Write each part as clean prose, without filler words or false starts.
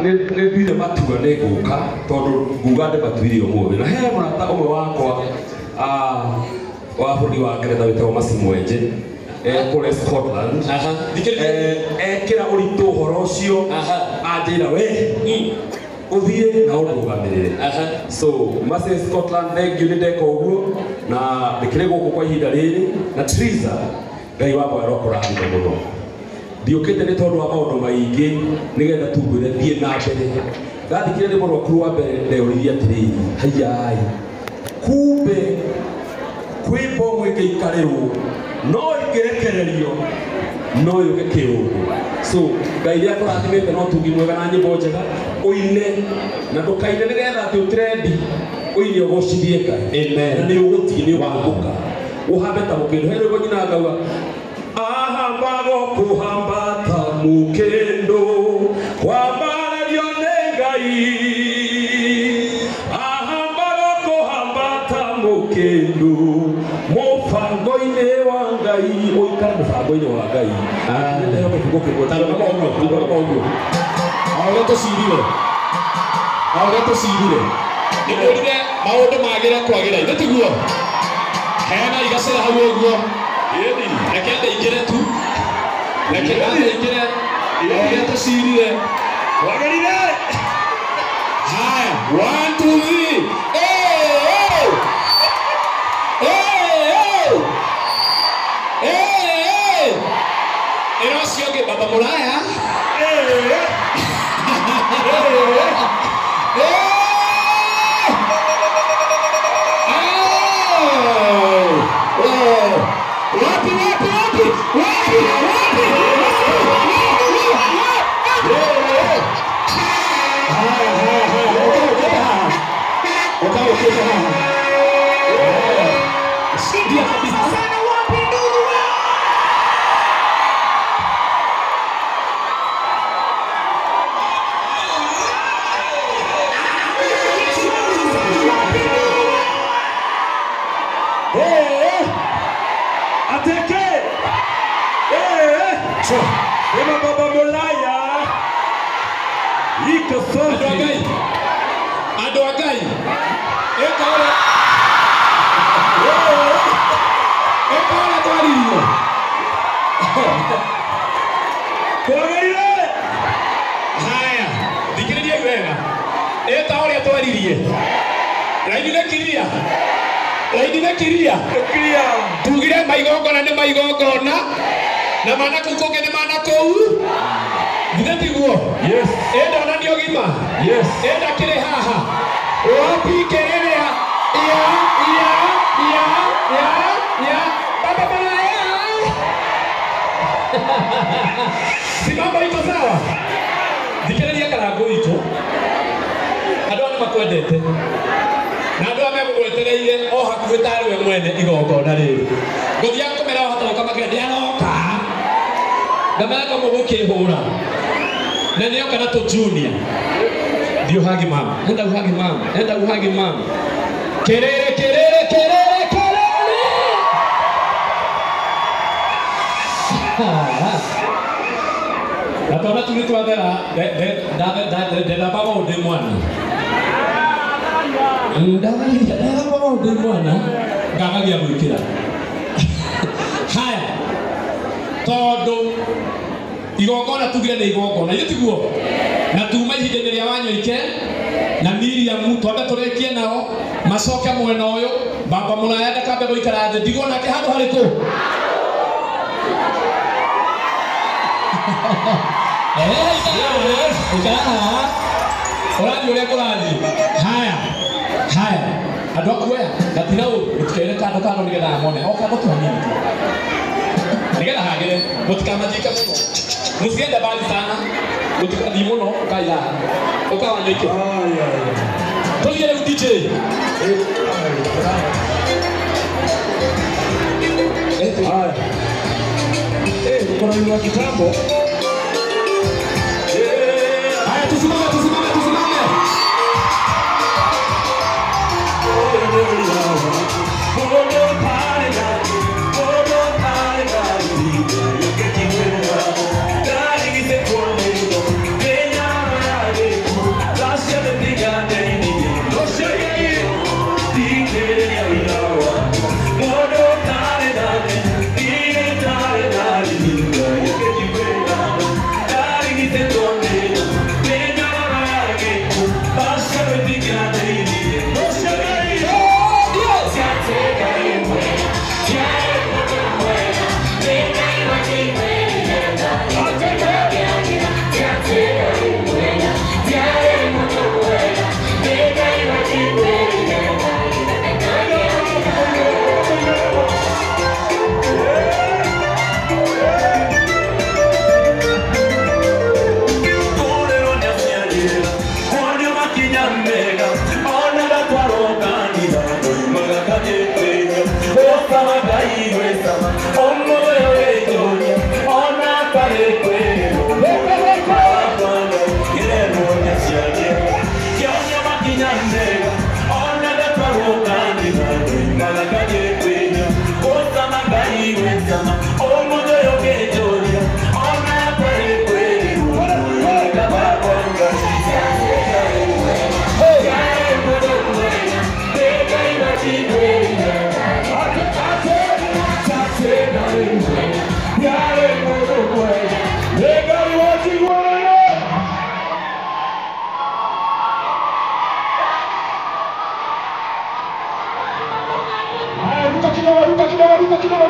Nĩnduire matua nĩngũka tondũ nguga ndĩmatuire ũmũthĩ na he mũrata ũmwe wakwa wa bũrũri wa Ngeretha wĩtagwo Mercy Mwenje kũrĩa Scotland ekĩra ũritũ ũhoro ũcio anjĩra we ũthiĩ na ũndũgamĩrĩre so Mercy Scotland thengiũ nĩ ndeka ũguo na ndĩkĩrĩ gũkũ kwa ihinda rĩrĩ na Triza Ngai wakwa arokũrathima mũno ndiũkĩte nĩ tondũ wa maũndũ maingĩ nĩgetha tungwĩre thiĩ na mbere ndathikire nĩ mũrwaku wa mbere ndeyũririe atĩrĩrĩ haiyai kumbe kwĩ mbomu ĩngĩikarĩrwo no ĩngĩrekererio no yũke kĩũndũ so Ngai rĩrĩa tũrathimĩte no tungi mwega na nyĩmbo njega ũine na ndũkaine nĩgetha atĩ ũtrendi ũine ũgocithie Ngai na nĩ ũgũthiĩ nĩ ũkũmbũka ũhambe ta mũkĩndũ he rwĩmbo nyina ngauga ahambago kuhambata mukendo wambarario nĩ Ngai ahambago kuhambata mukendo mũbango-inĩ wa Ngai ũikara mũbango-inĩ wa Ngai nĩyo mũbango kĩgwetana maũguo aũrĩa tũcirire nĩmũrire maũndũ magĩre kwagĩra ithe tiguo heana igacĩra hau ũguo reke ndeingĩre tu reke ndeingĩre ũrĩa tũcirire wagĩrire haya 1 2 3 ĩno ũcio ũngĩ baba mũraya tugire maigongona nĩ maigongona na manakũu kũngĩ nĩ manakũu githĩ tiguo ĩndona nĩ ũgima ĩnda kĩrĩ haha wapi kĩrĩrĩa baba malaya si mambo iko sawa thikĩrĩria karango itũ andũ nĩ makwendete na andũ amegũgwetereire o hakuhĩ tarĩ we mwene igongona rĩrĩ ngũthiaga kũmera ũhota gũka makĩra nĩaroka ndamaka mũgũkĩhũra na nĩoka na tũjunior thiĩ ũhagi mama enda ũhagi mama kĩrĩrĩ na twana tũrĩ twathera ndenda maũndũ mwana ndenda maũndũ mwana ngagagia gwĩkĩra haya tondũ igongona tugire nĩ igongona ithe tiguo na tuma ihinda-inĩ rĩa Wanyoike na Miriam twambe tũrĩkie nao macoke mwena ũyũ baba mũraya ndakambe gũikara thĩ ndigwo nake handũ harĩkũ Ikaha. Oradi ule kolani. Haya. Adok gue. Natinau. Utkele kado ni kena amone. Kado tu hamini. Ni kena hage. Mutka majika mono. Musienda bali sana. Mutka di mono kaya. Okawa nyeke. Tolile DJ. Kuna yule wa kitambo. Haya tusimame.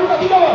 Ruka kidogo.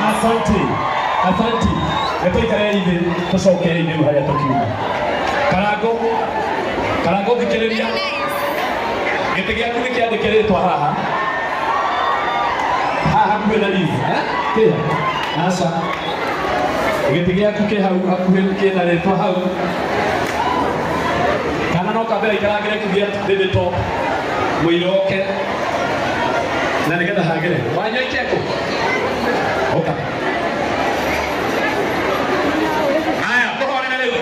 Asante. Asante. Nĩtũikare ithe tũcokere ithe harĩa tũkiuma. Karango thikĩrĩria. Gĩtĩ gĩaku nĩ kĩandĩke rĩtwa haha. Haha hakuhĩ na Liz. Kĩha? Aca. Gĩtĩ gĩaku kĩ hau hakuhĩ kĩna rĩtwa hau. Kana no kambe ikarangĩre kĩgĩa rĩtwa mũira oke. Na nĩgetha hagĩre. Wanyua ikeko. Oka. Aya, tũhorere rĩu.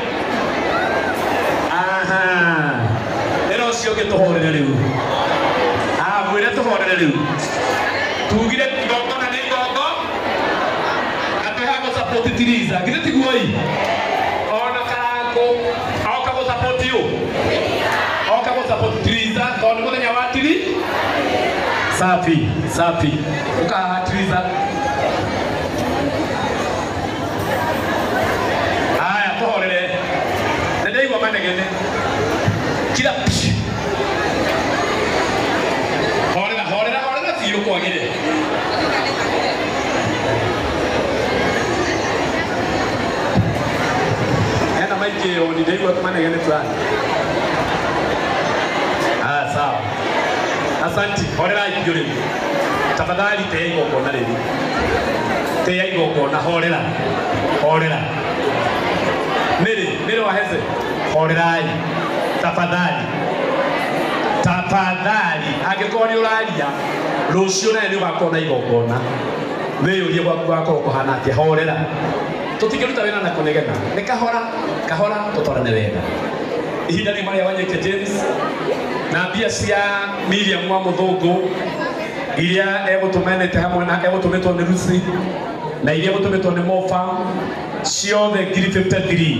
Aha. Ĩno ũcio ũngĩ tũhorere rĩu. Mwĩre tũhorere rĩu. Tugire igongona nĩ igongo. Atweha gũsapoti Tiriza. Githĩ tiguo ii? Ona Karango oka gũsapoti ũ? Oka gũsapoti Tiriza. Tondũ nĩ mũthenya wa Tiri. Safi. Uka Tiriza. Aya, tũhorere. Nĩndaigua manegene. Kila horera biũ kwagĩre. Hena maingĩ oni ndaigua manegene fulani. Sawa. Asante. Horera biũ rĩu. Tafadhali tea igongona rĩu. Tea igongona horera. Nĩrĩ waheze. Horerai. Tafadhali. Angĩkorwo nĩ ũraria rũciũ nawe nĩ ũgakorwo na igongona. Wĩyũrie gwaku gakorwo kũhana atĩa. Horera. Tũtingĩruta wĩra na kũnegena. Nĩ kahora tũtwarane wega. Ihinda rĩu marĩa Wanyeke James na mbia cia Miriam wa Mũthũngũ iria egũtũmenete hamwe na egũtũmĩtwo nĩ Lucy na iria egũtũmĩtwo nĩ Mofa ciothe 53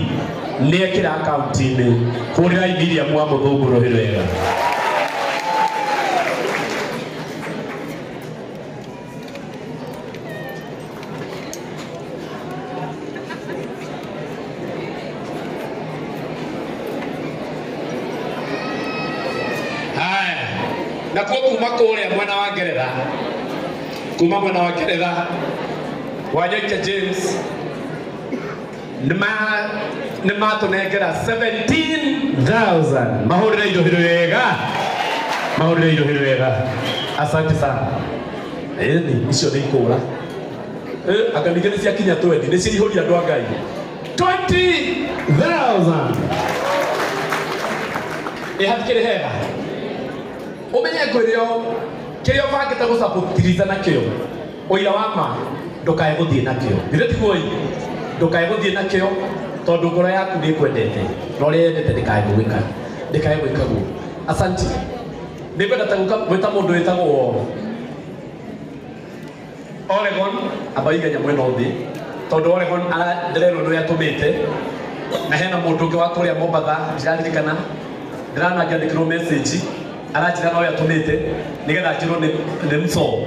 nĩ ekĩra akaunti-inĩ. Hũrĩrai Miriam wa Mũthũngũ rũhĩ rwega. Na kuma kũrĩa mwena wa Ngeretha. Kuma mwena wa Ngeretha. Wanyeke James. Nĩmatũnengera 17,000. Mahũrĩre indo wega. Asante sana. Ĩni icio nĩ ikũra. Anga ningĩ nĩ ciakinya 20. Nĩ cirihũria andũ a Ngai. 20,000. Hatikĩrĩ hega. Umenye kĩrĩa ũbangĩte gũsapotiriza nakĩo. Ũira wa ma ndũkae gũthiĩ nakĩo. Githĩ tiguo ii? Ndũkae gũthiĩ nakĩo tondũ ngoro yaku nĩ kwendete. Na ũrĩa yendete ndĩkae gwĩkagwo. Asante. Nĩngwenda gwĩta mũndũ wĩtagwo Oregon abaiganya mwena ũthĩ. Tondũ Oregon ndĩrerwo nĩwe atũmĩte. Na hena mũndũ ũngĩ wa kũrĩa Mombatha ndĩraririkana. Ndĩranangĩandĩkĩrwo message. Arajira no yatumite nigetha njirwo nĩ Mso.